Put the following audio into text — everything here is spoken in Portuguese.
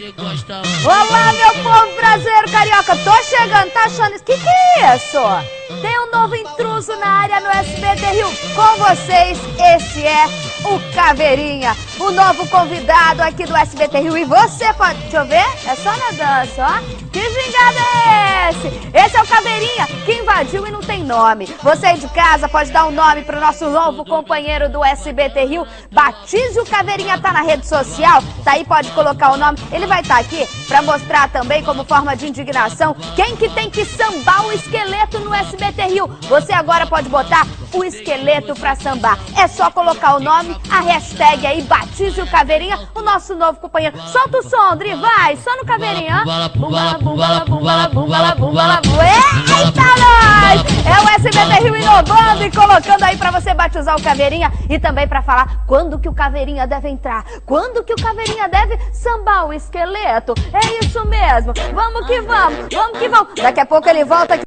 você gosta. Olá, meu povo brasileiro carioca, tô chegando, tá achando isso? Que é isso? Tem um novo intruso na área no SBT Rio. Com vocês, esse é o Caveirinha, o novo convidado aqui do SBT Rio. E você pode... Deixa eu ver, é só na dança, ó. Que gingado é esse? Esse é o Caveirinha, que invadiu e não tem nome. Você aí de casa pode dar um nome pro nosso novo companheiro do SBT Rio. Batize o Caveirinha, tá na rede social, tá aí, pode colocar o nome. Ele vai estar aqui pra mostrar também, como forma de indignação, quem que tem que sambar o esqueleto no SBT Rio. Você agora pode botar o esqueleto pra sambar. É só colocar o nome, a hashtag aí, batize o Caveirinha, o nosso novo companheiro. Solta o som, Dri, vai, só no Caveirinha. Eita, nós! É o SBT Rio inovando e colocando aí pra você batizar o Caveirinha e também pra falar quando que o Caveirinha deve entrar, quando que o Caveirinha deve sambar o esqueleto. É isso mesmo, vamos que vamos, vamos que vamos. Daqui a pouco ele volta aqui.